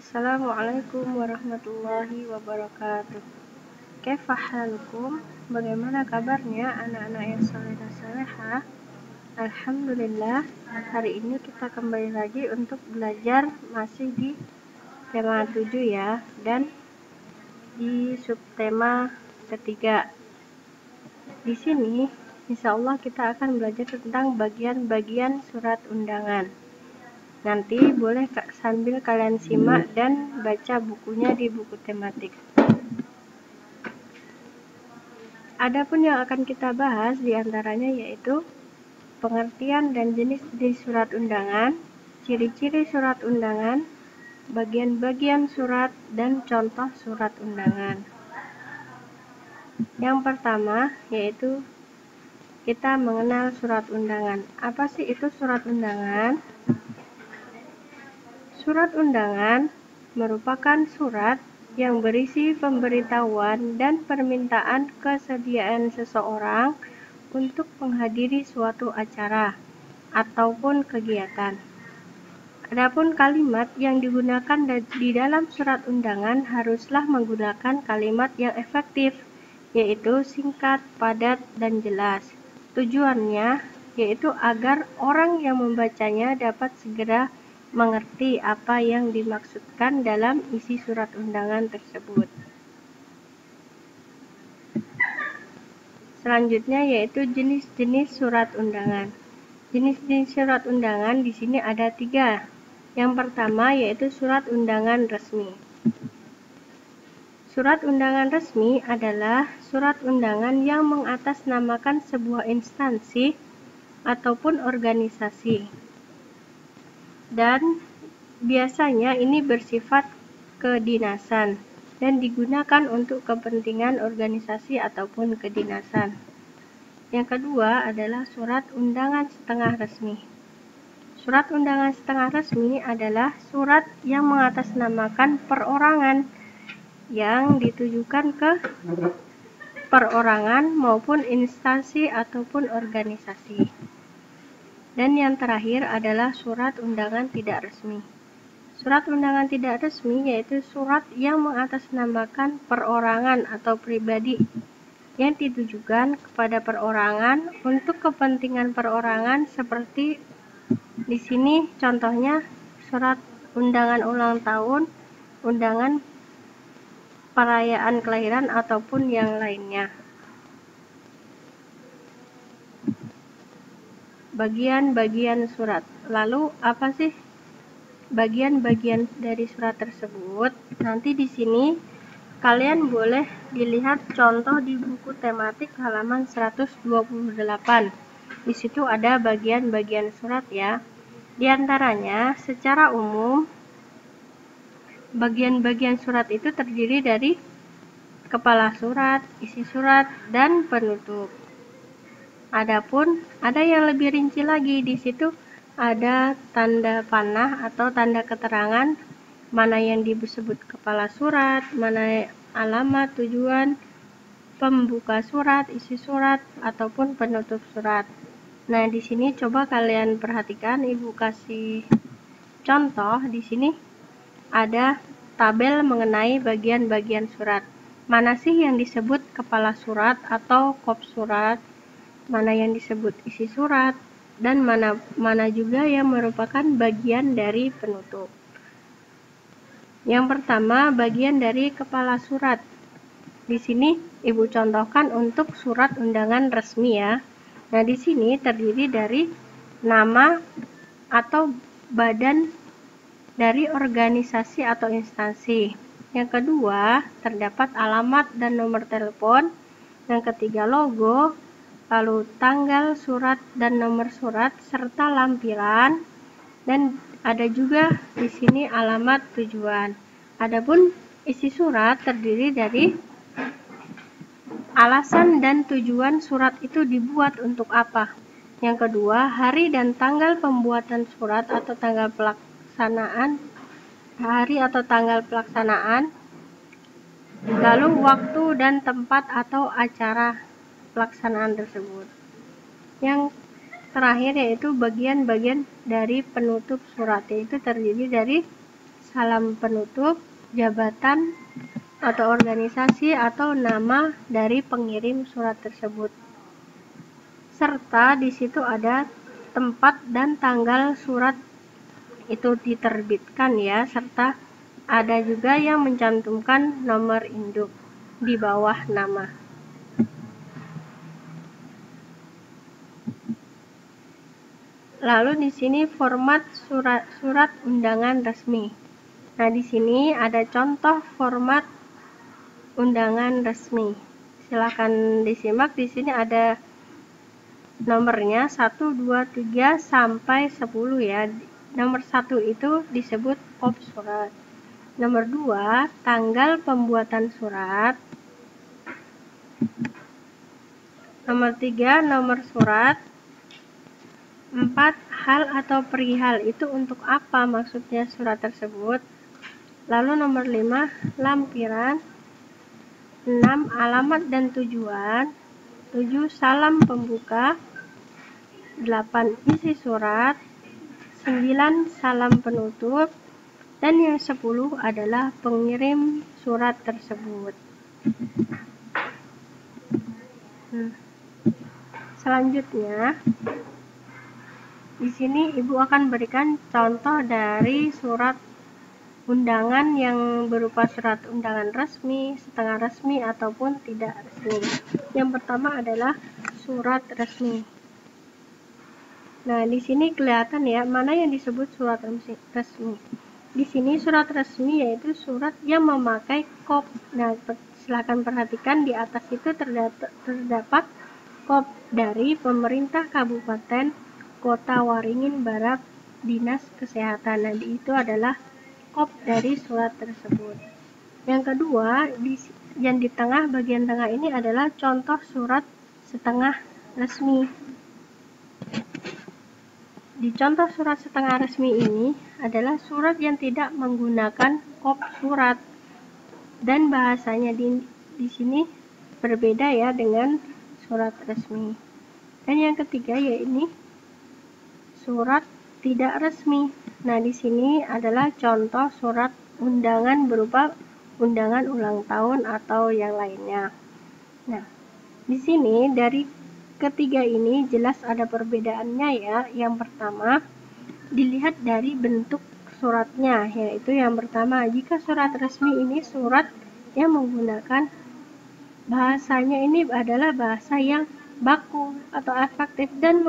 Assalamualaikum warahmatullahi wabarakatuh. Kaifa halukum? Bagaimana kabarnya anak-anak yang saleh dan salehah? Alhamdulillah, hari ini kita kembali lagi untuk belajar masih di tema 7 ya, dan di subtema ketiga. Di sini insya Allah kita akan belajar tentang bagian-bagian surat undangan. Nanti boleh sambil kalian simak dan baca bukunya di buku tematik. Adapun yang akan kita bahas diantaranya yaitu pengertian dan jenis-jenis surat undangan, ciri-ciri surat undangan, bagian-bagian surat, dan contoh surat undangan. Yang pertama yaitu kita mengenal surat undangan. Apa sih itu surat undangan? Surat undangan merupakan surat yang berisi pemberitahuan dan permintaan kesediaan seseorang untuk menghadiri suatu acara ataupun kegiatan. Adapun kalimat yang digunakan di dalam surat undangan haruslah menggunakan kalimat yang efektif, yaitu singkat, padat, dan jelas. Tujuannya yaitu agar orang yang membacanya dapat segera mengerti apa yang dimaksudkan dalam isi surat undangan tersebut. Selanjutnya yaitu jenis-jenis surat undangan. Jenis-jenis surat undangan di sini ada 3. Yang pertama yaitu surat undangan resmi. Surat undangan resmi adalah surat undangan yang mengatasnamakan sebuah instansi ataupun organisasi. Dan biasanya ini bersifat kedinasan dan digunakan untuk kepentingan organisasi ataupun kedinasan. Yang kedua adalah surat undangan setengah resmi. Surat undangan setengah resmi adalah surat yang mengatasnamakan perorangan yang ditujukan ke perorangan maupun instansi ataupun organisasi. Dan yang terakhir adalah surat undangan tidak resmi. Surat undangan tidak resmi yaitu surat yang mengatasnamakan perorangan atau pribadi yang ditujukan kepada perorangan untuk kepentingan perorangan, seperti di sini contohnya surat undangan ulang tahun, undangan perayaan kelahiran ataupun yang lainnya. Bagian-bagian surat. Lalu apa sih bagian-bagian dari surat tersebut? Nanti di sini kalian boleh dilihat contoh di buku tematik halaman 128. Di situ ada bagian-bagian surat ya. Di antaranya secara umum bagian-bagian surat itu terdiri dari kepala surat, isi surat, dan penutup. Adapun ada yang lebih rinci lagi, di situ ada tanda panah atau tanda keterangan mana yang disebut kepala surat, mana alamat, tujuan, pembuka surat, isi surat, ataupun penutup surat. Nah, di sini coba kalian perhatikan, Ibu kasih contoh. Di sini ada tabel mengenai bagian-bagian surat. Mana sih yang disebut kepala surat atau kop surat, mana yang disebut isi surat, dan mana juga yang merupakan bagian dari penutup. Yang pertama, bagian dari kepala surat. Di sini Ibu contohkan untuk surat undangan resmi ya. Nah, di sini terdiri dari nama atau badan dari organisasi atau instansi. Yang kedua, terdapat alamat dan nomor telepon. Yang ketiga, logo, lalu tanggal surat dan nomor surat serta lampiran, dan ada juga di sini alamat tujuan. Adapun isi surat terdiri dari alasan dan tujuan surat itu dibuat untuk apa. Yang kedua, hari dan tanggal pembuatan surat atau tanggal pelaksanaan, hari atau tanggal pelaksanaan, lalu waktu dan tempat atau acara pelaksanaan tersebut. Yang terakhir yaitu bagian-bagian dari penutup surat, yaitu terdiri dari salam penutup, jabatan atau organisasi atau nama dari pengirim surat tersebut. Serta di situ ada tempat dan tanggal surat itu diterbitkan ya, serta ada juga yang mencantumkan nomor induk di bawah nama. Lalu di sini format surat undangan resmi. Nah, di sini ada contoh format undangan resmi. Silakan disimak, di sini ada nomornya 1, 2, 3 sampai 10 ya. Nomor 1 itu disebut kop surat. Nomor 2, tanggal pembuatan surat. Nomor 3, nomor surat. 4, hal atau perihal, itu untuk apa maksudnya surat tersebut. Lalu nomor 5, lampiran. 6, alamat dan tujuan. 7, salam pembuka. 8, isi surat. 9, salam penutup. Dan yang 10 adalah pengirim surat tersebut. Selanjutnya, di sini Ibu akan berikan contoh dari surat undangan yang berupa surat undangan resmi, setengah resmi, ataupun tidak resmi. Yang pertama adalah surat resmi. Nah, di sini kelihatan ya, mana yang disebut surat resmi. Di sini surat resmi yaitu surat yang memakai kop. Nah, silakan perhatikan di atas itu terdapat kop dari pemerintah Kabupaten Kota Waringin Barat, Dinas Kesehatan. Nah, itu adalah kop dari surat tersebut. Yang kedua, yang di tengah, bagian tengah ini adalah contoh surat setengah resmi. Di contoh surat setengah resmi ini adalah surat yang tidak menggunakan kop surat, dan bahasanya di sini berbeda ya dengan surat resmi. Dan yang ketiga yaitu surat tidak resmi. Nah, di sini adalah contoh surat undangan berupa undangan ulang tahun atau yang lainnya. Nah, di sini dari ketiga ini jelas ada perbedaannya ya. Yang pertama, dilihat dari bentuk suratnya, yaitu yang pertama, jika surat resmi ini surat yang menggunakan bahasanya ini adalah bahasa yang baku atau efektif dan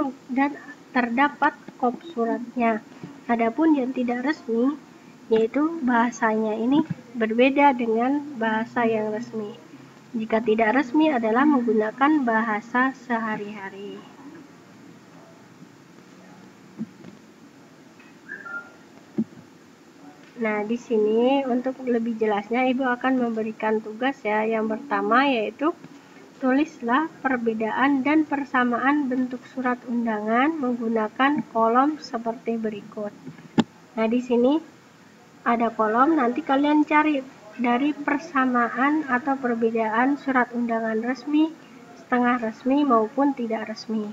terdapat kop suratnya. Adapun yang tidak resmi, yaitu bahasanya ini berbeda dengan bahasa yang resmi. Jika tidak resmi adalah menggunakan bahasa sehari-hari. Nah, di sini untuk lebih jelasnya Ibu akan memberikan tugas ya. Yang pertama yaitu tulislah perbedaan dan persamaan bentuk surat undangan menggunakan kolom seperti berikut. Nah, di sini ada kolom, nanti kalian cari dari persamaan atau perbedaan surat undangan resmi, setengah resmi maupun tidak resmi.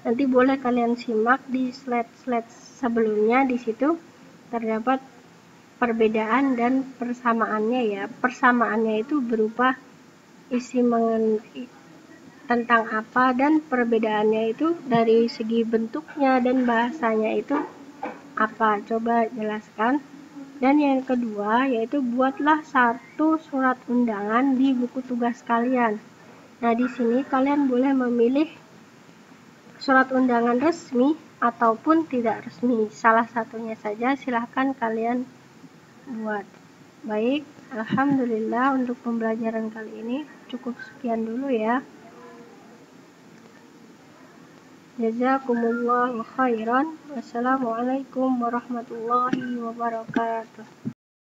Nanti boleh kalian simak di slide-slide sebelumnya, di situ terdapat perbedaan dan persamaannya ya. Persamaannya itu berupa isi tentang apa, dan perbedaannya itu dari segi bentuknya dan bahasanya itu apa. Coba jelaskan. Dan yang kedua yaitu buatlah satu surat undangan di buku tugas kalian. Nah, di sini kalian boleh memilih surat undangan resmi ataupun tidak resmi. Salah satunya saja silahkan kalian buat. Baik, alhamdulillah untuk pembelajaran kali ini cukup sekian dulu ya. Jazakumullahu khairan. Wassalamualaikum warahmatullahi wabarakatuh.